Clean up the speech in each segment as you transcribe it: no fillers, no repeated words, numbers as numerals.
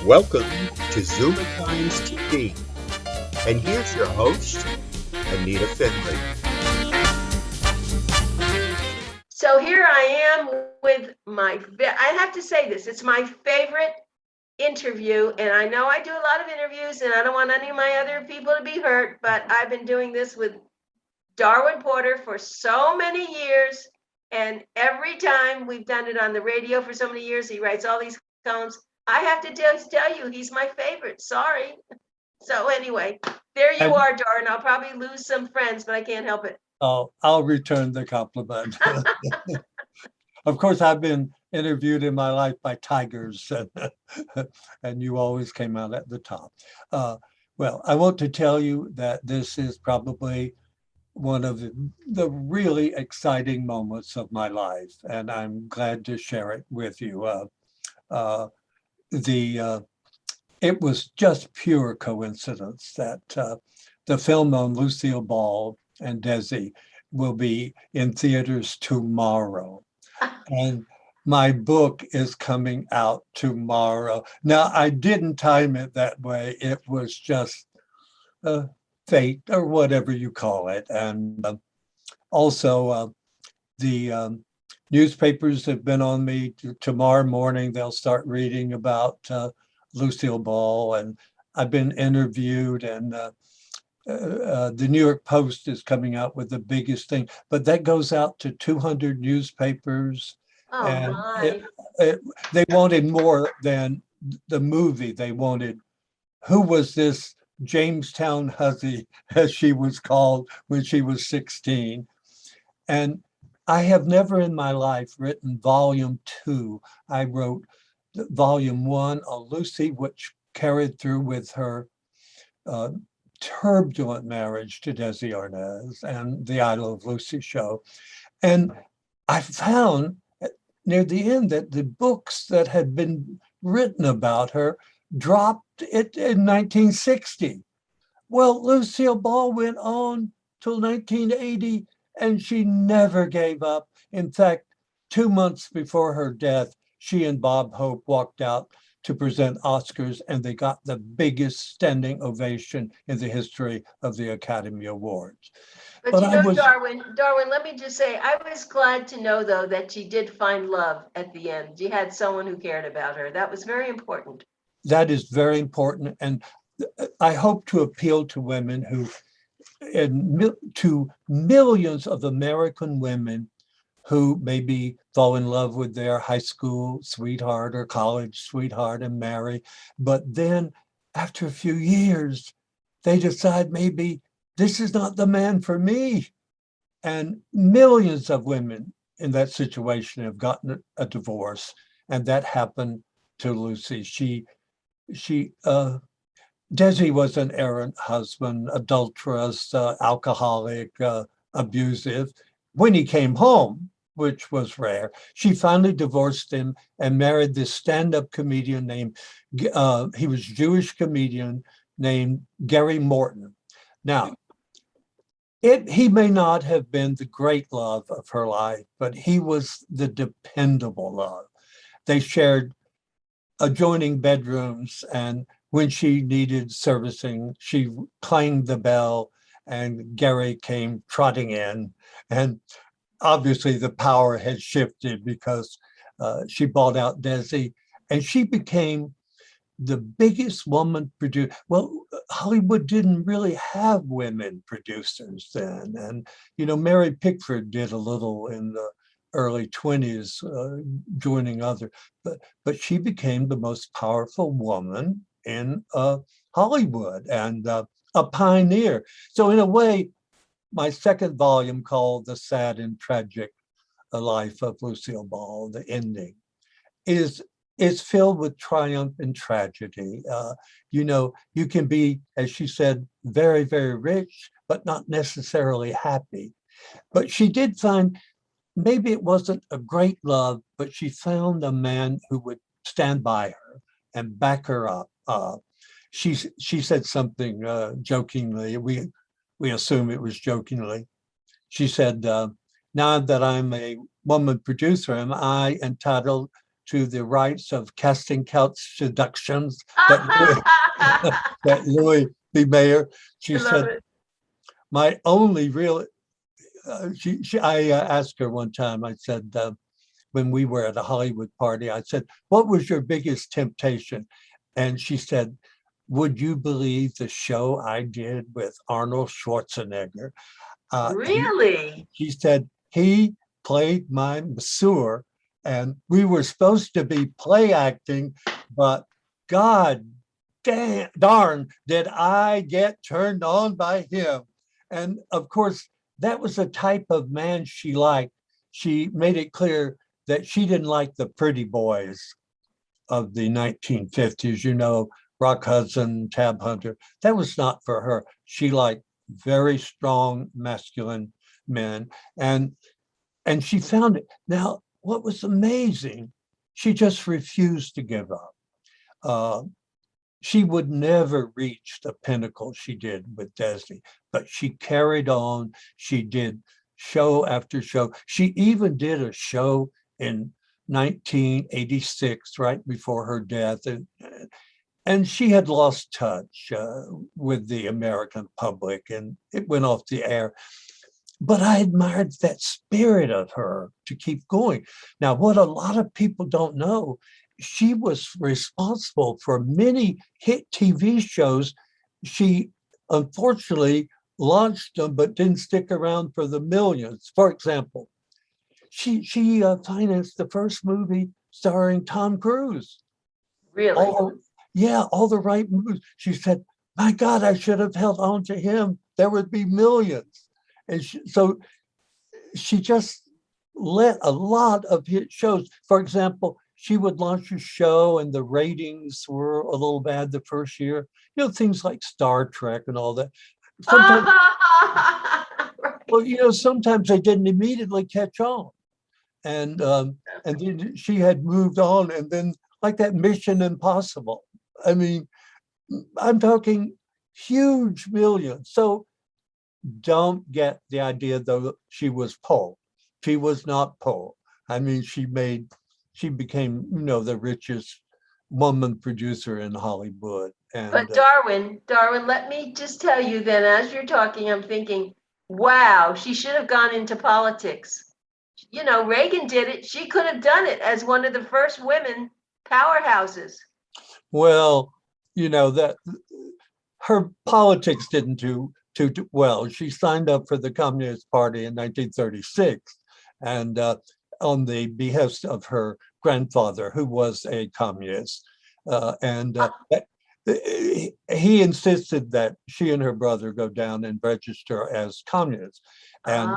Welcome to ZOOMERTIMES TV. And here's your host, Anita Finley. So here I am with I have to say this, it's my favorite interview. And I know I do a lot of interviews and I don't want any of my other people to be hurt, but I've been doing this with Darwin Porter for so many years. And every time we've done it on the radio for so many years, he writes all these columns. I have to just tell you, he's my favorite. Sorry. So anyway, there you are, Darwin. I'll probably lose some friends, but I can't help it. Oh, I'll return the compliment. Of course, I've been interviewed in my life by tigers, and you always came out at the top. Well, I want to tell you that this is probably one of the really exciting moments of my life, and I'm glad to share it with you. It was just pure coincidence that the film on Lucille Ball and Desi will be in theaters tomorrow. And my book is coming out tomorrow. Now, I didn't time it that way. It was just fate or whatever you call it. And also the newspapers have been on me. Tomorrow morning, they'll start reading about Lucille Ball, and I've been interviewed, and the New York Post is coming out with the biggest thing, but that goes out to 200 newspapers. Oh, and my. They wanted more than the movie. They wanted, who was this Jamestown Husky, as she was called when she was 16. And I have never in my life written volume 2. I wrote volume 1 on Lucy, which carried through with her turbulent marriage to Desi Arnaz and the Idol of Lucy show. And I found near the end that the books that had been written about her dropped it in 1960. Well, Lucille Ball went on till 1980, and she never gave up. In fact, 2 months before her death, she and Bob Hope walked out to present Oscars, and they got the biggest standing ovation in the history of the Academy Awards. But you know, Darwin, let me just say, I was glad to know, though, that she did find love at the end. She had someone who cared about her. That was very important. That is very important. And I hope to appeal to women who, to millions of American women who maybe fall in love with their high school sweetheart or college sweetheart and marry. But then after a few years, they decide maybe this is not the man for me. And millions of women in that situation have gotten a divorce. And that happened to Lucy. Desi was an errant husband, adulterous, alcoholic, abusive. When he came home, which was rare, she finally divorced him and married this stand-up comedian named, he was a Jewish comedian named Gary Morton. Now, he may not have been the great love of her life, but he was the dependable love. They shared adjoining bedrooms, and when she needed servicing, she clanged the bell and Gary came trotting in. And obviously the power had shifted because she bought out Desi, and she became the biggest woman producer. Well, Hollywood didn't really have women producers then. And, you know, Mary Pickford did a little in the early 20s, joining other, but she became the most powerful woman in Hollywood and a pioneer. So in a way, my second volume, called The Sad and Tragic Life of Lucille Ball, the ending, is filled with triumph and tragedy. You know, you can be, as she said, very, very rich, but not necessarily happy. But she did find, maybe it wasn't a great love, but she found a man who would stand by her and back her up. She said something jokingly, we assume it was jokingly. She said, now that I'm a woman producer, am I entitled to the rites of casting couch seductions that that Louis B. Mayer. She love said, it. my only real, I asked her one time, I said, when we were at a Hollywood party, I said, what was your biggest temptation? And she said, would you believe the show I did with Arnold Schwarzenegger? Really? She said, he played my masseur, and we were supposed to be play acting, but God darn, did I get turned on by him. And of course, that was the type of man she liked. She made it clear that she didn't like the pretty boys of the 1950s, you know, Rock Hudson, Tab Hunter. That was not for her. She liked very strong masculine men. And she found it. Now, what was amazing, she just refused to give up. She would never reach the pinnacle she did with Desi, but she carried on. She did show after show. She even did a show in 1986, right before her death. And she had lost touch with the American public, and it went off the air. But I admired that spirit of her to keep going. Now, what a lot of people don't know, she was responsible for many hit TV shows. She unfortunately launched them, but didn't stick around for the millions. For example, she financed the first movie starring Tom Cruise. Really? All the right moves. She said, my God, I should have held on to him. There would be millions. And so she just let a lot of hit shows. For example, she would launch a show and the ratings were a little bad the first year. You know, things like Star Trek and all that. Sometimes, well, you know, sometimes they didn't immediately catch on. And then she had moved on, and then like that Mission Impossible. I mean, I'm talking huge millions. So don't get the idea though she was poor. She was not poor. I mean, she became, you know, the richest woman producer in Hollywood. And but Darwin, let me just tell you then, as you're talking, I'm thinking, wow, she should have gone into politics. You know, Reagan did it. She could have done it as one of the first women powerhouses. Well, you know, that her politics didn't do too well. She signed up for the Communist Party in 1936, and on the behest of her grandfather, who was a communist. He insisted that she and her brother go down and register as communists. And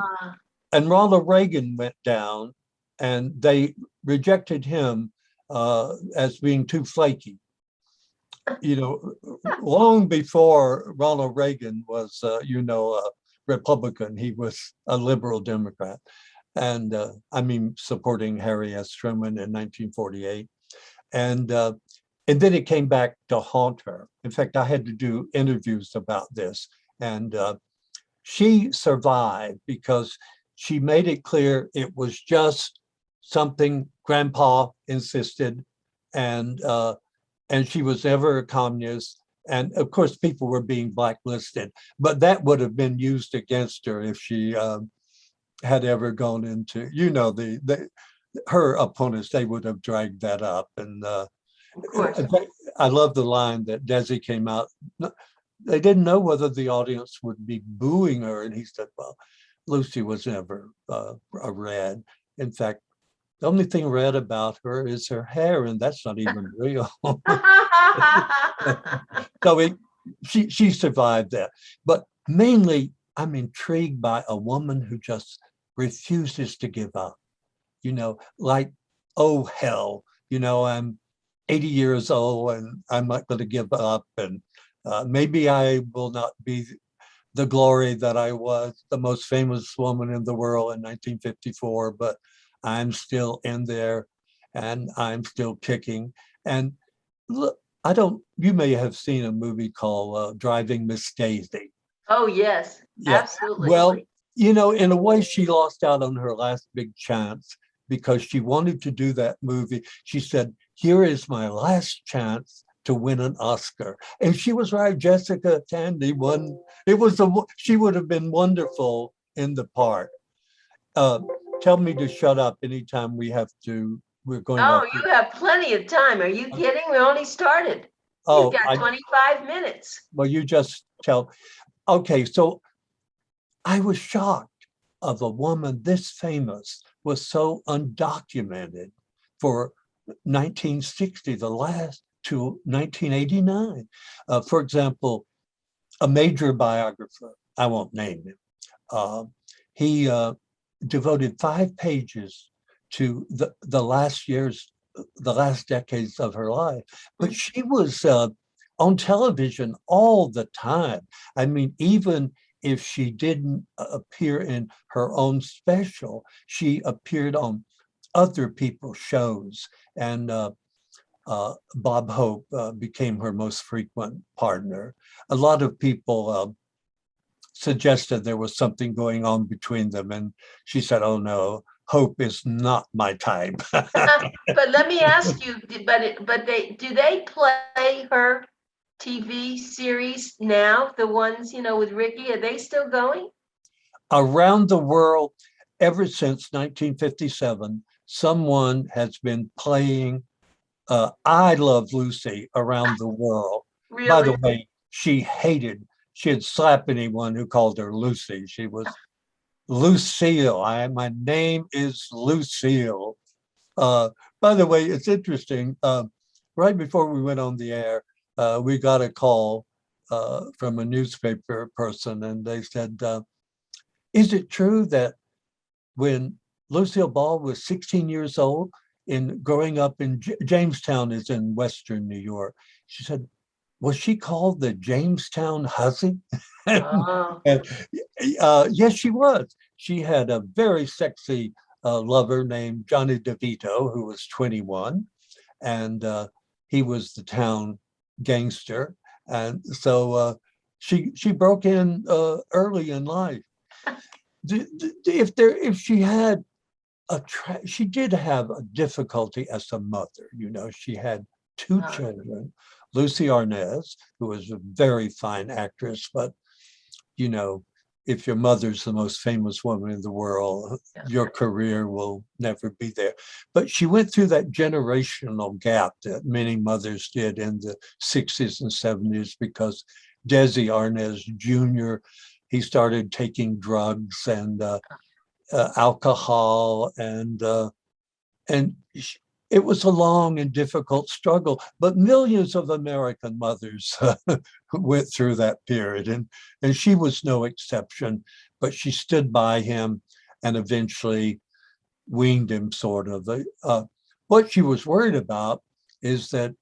Ronald Reagan went down, and they rejected him as being too flaky. You know, long before Ronald Reagan was, you know, a Republican, he was a liberal Democrat. And I mean, supporting Harry S. Truman in 1948. And then it came back to haunt her. In fact, I had to do interviews about this. And she survived because she made it clear it was just something Grandpa insisted, and she was never a communist. And of course, people were being blacklisted, but that would have been used against her if she had ever gone into, you know, her opponents. They would have dragged that up. And of course. I love the line that Desi came out. They didn't know whether the audience would be booing her, and he said, "Well, Lucy was never a red. In fact, the only thing red about her is her hair, and that's not even real." So she survived that. But mainly, I'm intrigued by a woman who just refuses to give up. You know, like, oh, hell, you know, I'm 80 years old and I'm not going to give up. And maybe I will not be the glory that I was, the most famous woman in the world in 1954, but I'm still in there and I'm still kicking. And look, you may have seen a movie called Driving Miss Daisy. Oh, yes, Yeah. absolutely. Well, you know, in a way, she lost out on her last big chance. because she wanted to do that movie. She said, here is my last chance to win an Oscar. And she was right. Jessica Tandy won. She would have been wonderful in the part. Tell me to shut up anytime we're going off. Oh, you have plenty of time. Are you kidding? We only started. Oh, You've got 25 minutes. Well, you just tell. Okay, so I was shocked of a woman this famous was so undocumented for 1960, the last to 1989. For example, a major biographer, I won't name him, he devoted 5 pages to the last decades of her life. But she was on television all the time. I mean, even if she didn't appear in her own special, she appeared on other people's shows. And Bob Hope became her most frequent partner. A lot of people suggested there was something going on between them. And she said, oh no, Hope is not my type. But let me ask you, do they play her TV series now? The ones, with Ricky, are they still going? Around the world, ever since 1957, someone has been playing I Love Lucy around the world. Really? By the way, she'd slap anyone who called her Lucy. She was Lucille. My name is Lucille. By the way, it's interesting. Right before we went on the air, we got a call from a newspaper person, and they said, is it true that when Lucille Ball was 16 years old, growing up in Jamestown is in Western New York, she said, was she called the Jamestown Husky? Oh. Yes, she was. She had a very sexy lover named Johnny DeVito, who was 21, and he was the town gangster. And so she broke in early in life. If she had she did have a difficulty as a mother. She had 2 children, Lucy Arnaz, who was a very fine actress, but if your mother's the most famous woman in the world, your career will never be there. But she went through that generational gap that many mothers did in the 60s and 70s, because Desi Arnaz Jr., he started taking drugs and alcohol, and it was a long and difficult struggle, but millions of American mothers went through that period, and she was no exception, but she stood by him and eventually weaned him, sort of. What she was worried about is that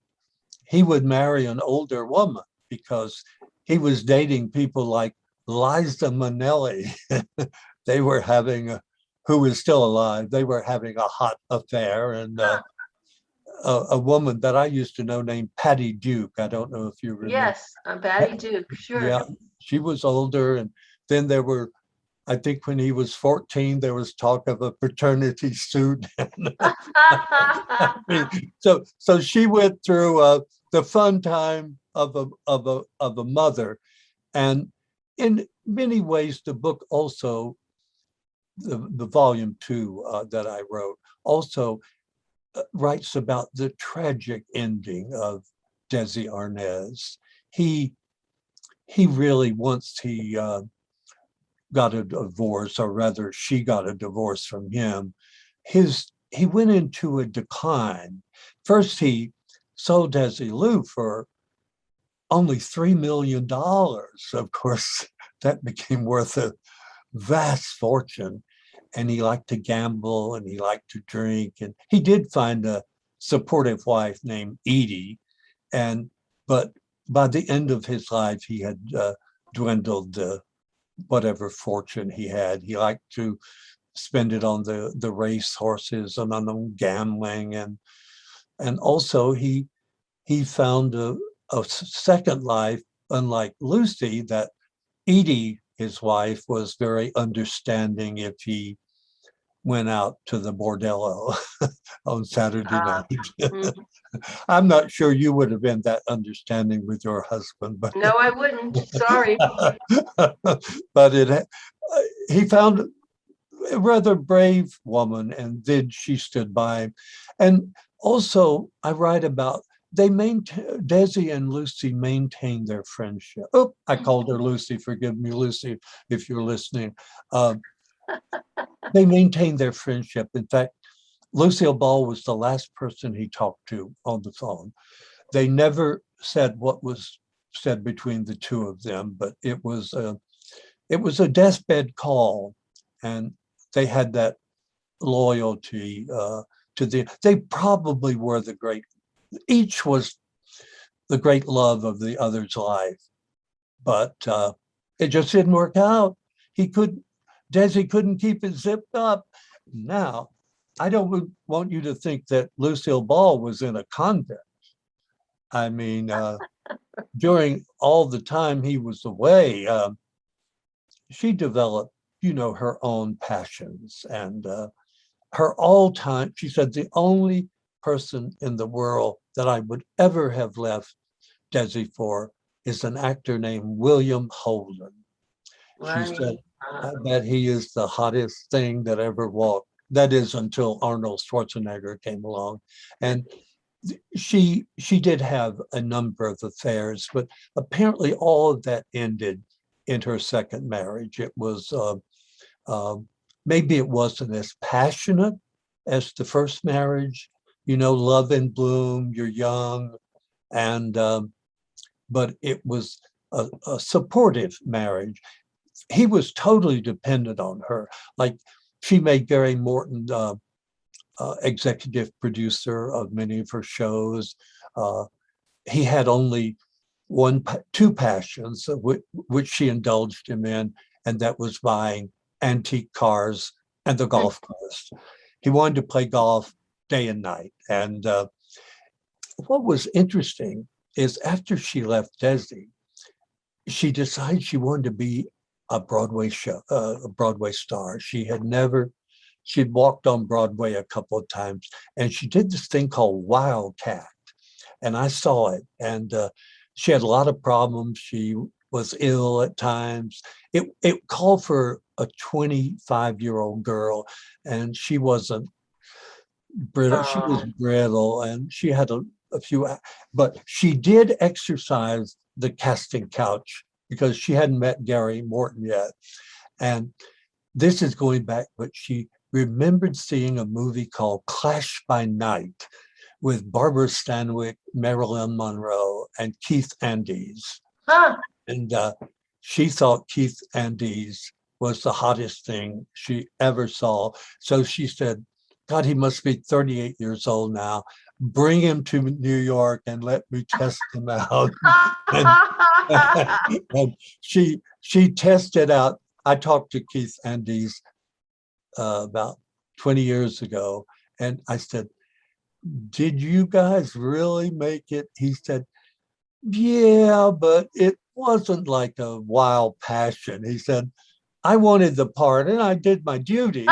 he would marry an older woman, because he was dating people like Liza Minnelli. They were having who is still alive, they were having a hot affair, and a woman that I used to know named Patty Duke. I don't know if you remember. Yes, Patty Duke, sure. Yeah, she was older. And then there were, I think when he was 14, there was talk of a paternity suit. So she went through the fun time of a mother. And in many ways, the book also, the volume 2 that I wrote, also writes about the tragic ending of Desi Arnaz. He really, once he got a divorce, or rather she got a divorce from him, he went into a decline. First, he sold Desilu for only $3 million. Of course, that became worth a vast fortune. And he liked to gamble, and he liked to drink. And he did find a supportive wife named Edie. But by the end of his life, he had dwindled whatever fortune he had. He liked to spend it on the race horses and on gambling. And also he found a second life, unlike Lucy, that Edie, his wife, was very understanding if he went out to the bordello on Saturday night. mm. I'm not sure you would have been that understanding with your husband, but No, I wouldn't. Sorry. but he found a rather brave woman, and then she stood by him. And also, I write about Desi and Lucy maintained their friendship. Oh, I called her Lucy. Forgive me, Lucy, if you're listening. They maintained their friendship. In fact, Lucille Ball was the last person he talked to on the phone. They never said what was said between the two of them, but it was a deathbed call, and they had that loyalty they probably were each was the great love of the other's life, but it just didn't work out. Desi couldn't keep it zipped up. Now, I don't want you to think that Lucille Ball was in a convent. I mean, during all the time he was away, she developed, her own passions, and her all-time, she said, the only person in the world that I would ever have left Desi for is an actor named William Holden. Right. She said, I bet he is the hottest thing that ever walked. That is until Arnold Schwarzenegger came along. And she did have a number of affairs, but apparently all of that ended in her second marriage. It was maybe it wasn't as passionate as the first marriage, love and bloom, you're young, and but it was a supportive marriage. He was totally dependent on her. Like, she made Gary Morton executive producer of many of her shows. He had only two passions, which she indulged him in, and that was buying antique cars and the golf course. He wanted to play golf day and night. And what was interesting is after she left Desi, she decided she wanted to be a Broadway star. She'd walked on Broadway a couple of times, and she did this thing called Wildcat. And I saw it, and she had a lot of problems. She was ill at times. It called for a 25-year-old girl, and she wasn't brittle. She was brittle, and she had a few, but she did exercise the casting couch because she hadn't met Gary Morton yet. And this is going back, but she remembered seeing a movie called Clash by Night with Barbara Stanwyck, Marilyn Monroe, and Keith Andes. Huh. And she thought Keith Andes was the hottest thing she ever saw. So she said, God, he must be 38 years old now. Bring him to New York and let me test him out. and she tested out. I talked to Keith Andes about 20 years ago, and I said, did you guys really make it? He said, yeah, but it wasn't like a wild passion. He said, I wanted the part and I did my duty.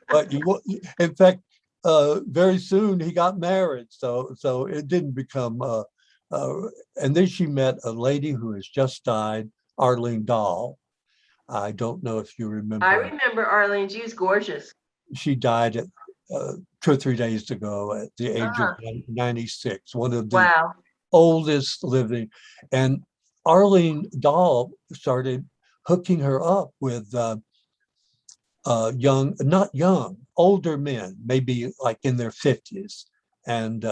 But in fact, very soon he got married. So it didn't become, and then she met a lady who has just died, Arlene Dahl. I don't know if you remember. I remember Arlene. She's gorgeous. She died 2 or 3 days ago at the age of 96, one of the Wow. oldest living. And Arlene Dahl started hooking her up with older men, maybe like in their 50s. And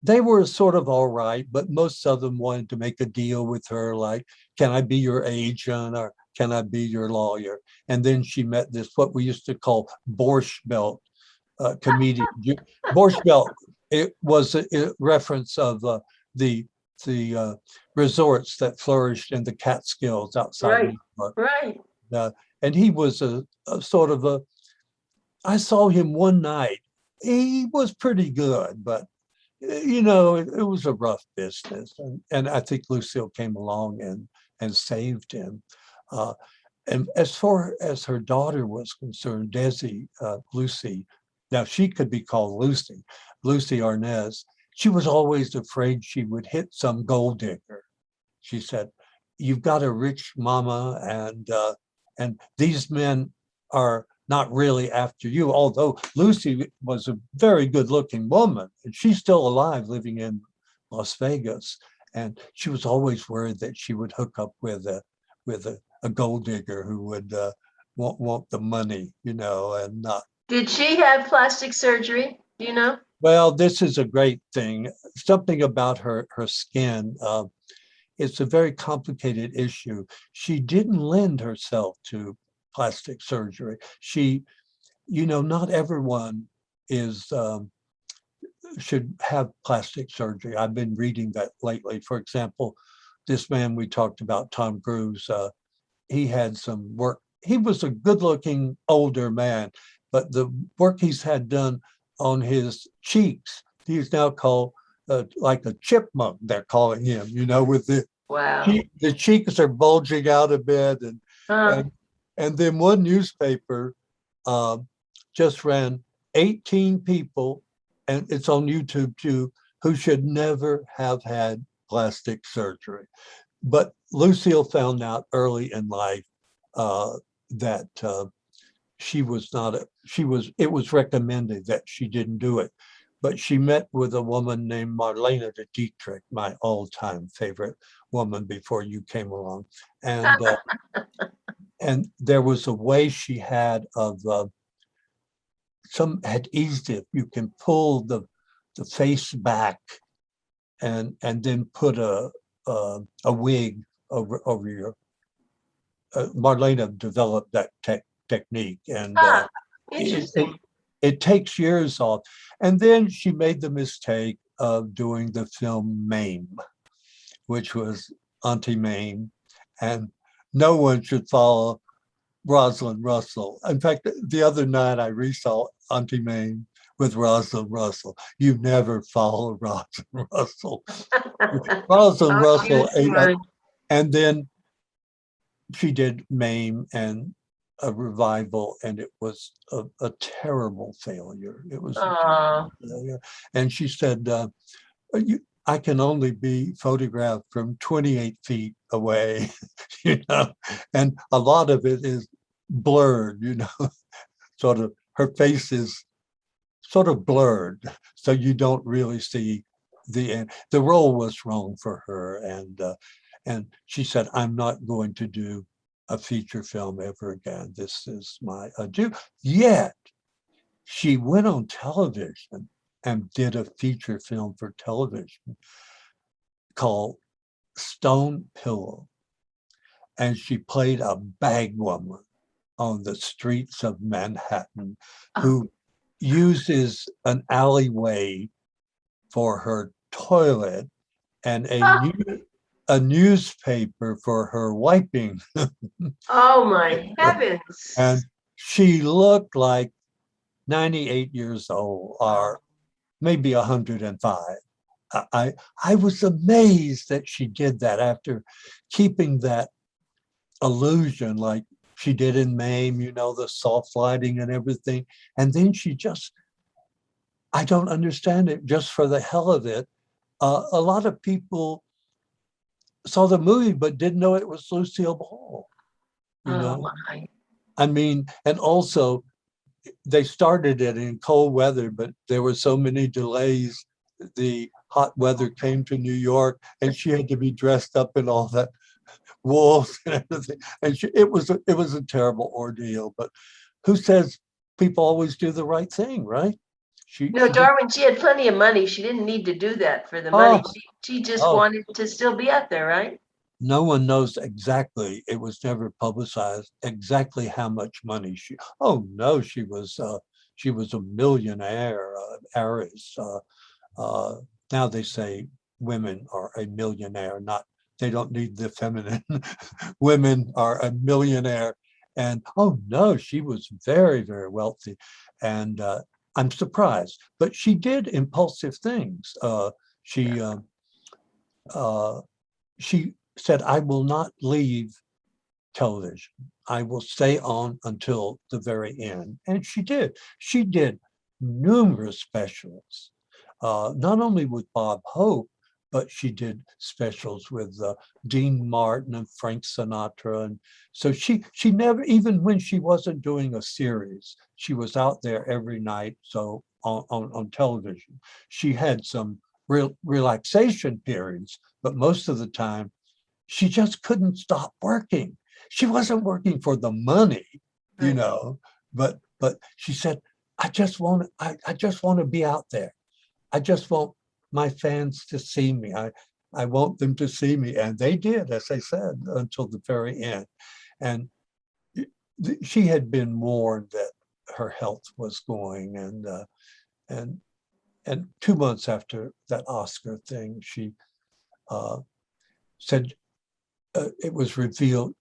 they were sort of all right, but most of them wanted to make a deal with her, like, can I be your agent or can I be your lawyer? And then she met this, what we used to call Borscht Belt comedian. Borscht Belt, it was a reference of the resorts that flourished in the Catskills outside New York. Right. And he was a sort of I saw him one night. He was pretty good, but it was a rough business. And I think Lucille came along and saved him. And as far as her daughter was concerned, Desi, Lucy, now she could be called Lucy Arnaz, she was always afraid she would hit some gold digger. She said, "You've got a rich mama, and these men are not really after you." Although Lucy was a very good-looking woman, and she's still alive, living in Las Vegas. And she was always worried that she would hook up with a gold digger who would want the money, and not. Did she have plastic surgery? Do you know? Well, this is a great thing. Something about her skin. It's a very complicated issue. She didn't lend herself to plastic surgery. Not everyone should have plastic surgery. I've been reading that lately. For example, this man we talked about, Tom Cruise, he had some work. He was a good-looking older man, but the work he's had done on his cheeks, he's now called like a chipmunk, they're calling him, with Wow. the cheeks are bulging out a bit. Uh, And then one newspaper just ran 18 people, and it's on YouTube too, who should never have had plastic surgery. But Lucille found out early in life that it was recommended that she didn't do it. But she met with a woman named Marlene de Dietrich, my all-time favorite woman before you came along. And there was a way she had of some adhesive. You can pull the face back and then put a wig over your. Marlena developed that technique, and interesting. it takes years off. And then she made the mistake of doing the film Mame, which was anti-Mame, and no one should follow Rosalind Russell. In fact, the other night I resaw Anti-Mame with Rosalind Russell. You never follow Rosalind Russell. Rosalind Russell ate up, and then she did Mame and a revival, and it was a terrible failure. It was a terrible failure. And she said, I can only be photographed from 28 feet away, and a lot of it is blurred, sort of, her face is sort of blurred, so you don't really see the end. The role was wrong for her, and she said, "I'm not going to do a feature film ever again. This is my adieu." Yet she went on television and did a feature film for television called Stone Pillow. And she played a bag woman on the streets of Manhattan who uses an alleyway for her toilet and a newspaper for her wiping. Oh my heavens. And she looked like 98 years old, or maybe 105. I was amazed that she did that after keeping that illusion like she did in Mame, the soft lighting and everything. And then she I don't understand it, just for the hell of it. A lot of people saw the movie but didn't know it was Lucille Ball. My. I mean, and also they started it in cold weather, but there were so many delays. The hot weather came to New York, and she had to be dressed up in all that wool and everything. And it was a terrible ordeal. But who says people always do the right thing, right? Darwin, she had plenty of money. She didn't need to do that for the money. She just wanted to still be out there, right? No one knows exactly. It was never publicized exactly how much money she. Oh no, she was a millionaire, heiress. Now they say women are a millionaire. They don't need the feminine. Women are a millionaire, and oh no, she was very, very wealthy, and I'm surprised. But she did impulsive things. She said, "I will not leave television. I will stay on until the very end. And she did. She did numerous specials, not only with Bob Hope, but she did specials with Dean Martin and Frank Sinatra. And so she never, even when she wasn't doing a series, she was out there every night. So on television, she had some relaxation periods, but most of the time she just couldn't stop working. She wasn't working for the money, you Right. know, but she said, I just want to be out there. I just want my fans to see me. I want them to see me. And they did, as I said, until the very end. And she had been warned that her health was going, and 2 months after that Oscar thing, she said it was revealed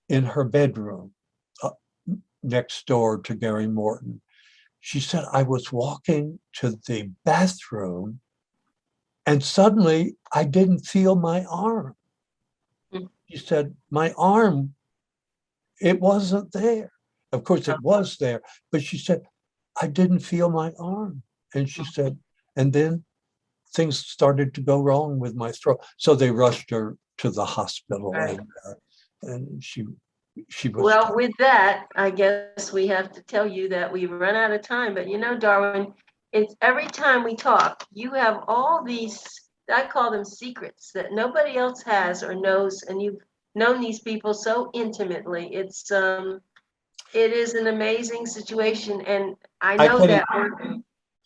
in her bedroom next door to Gary Morton. She said, I was walking to the bathroom and suddenly I didn't feel my arm. She said, my arm, it wasn't there. Of course, it was there, but she said, I didn't feel my arm. And she said, and then things started to go wrong with my throat. So they rushed her to the hospital, Right. and she was. Well, with that, I guess we have to tell you that we've run out of time. But you know, Darwin, it's every time we talk, you have all these, I call them secrets that nobody else has or knows, and you've known these people so intimately. It is an amazing situation, and I know that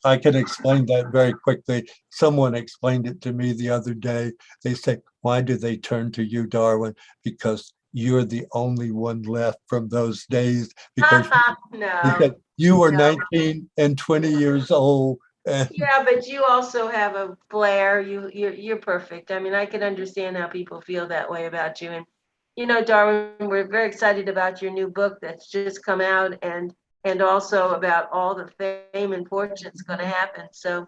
I can explain that very quickly. Someone explained it to me the other day. They say, why do they turn to you, Darwin? Because you're the only one left from those days, because no, you were no. 19 and 20 years old. And Yeah, but you also have a flair. You're perfect. I mean, I can understand how people feel that way about you. And you know, Darwin, we're very excited about your new book that's just come out, and also about all the fame and fortune that's going to happen. So,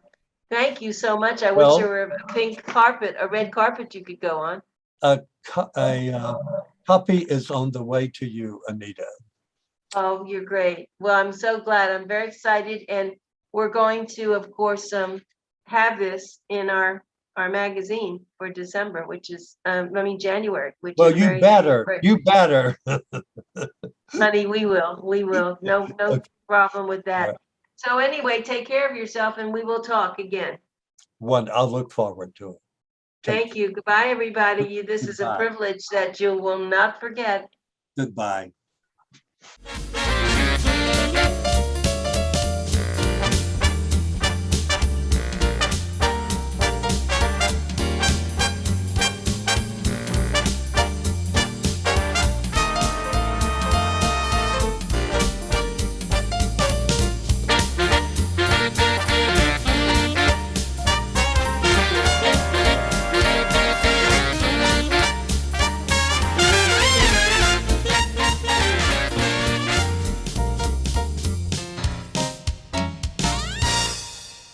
thank you so much. I wish there well, were a pink carpet, a red carpet you could go on. a copy is on the way to you, Anita. Oh, you're great. Well, I'm so glad. I'm very excited, and we're going to, of course, have this in our magazine for December, which is, January, which Well, is you very, better, very, you better. honey, we will. No Okay. problem with All that. right. So anyway, take care of yourself, and we will talk again. I'll look forward to it. Thank you. Goodbye, everybody. This is a Goodbye. privilege that you will not forget. Goodbye.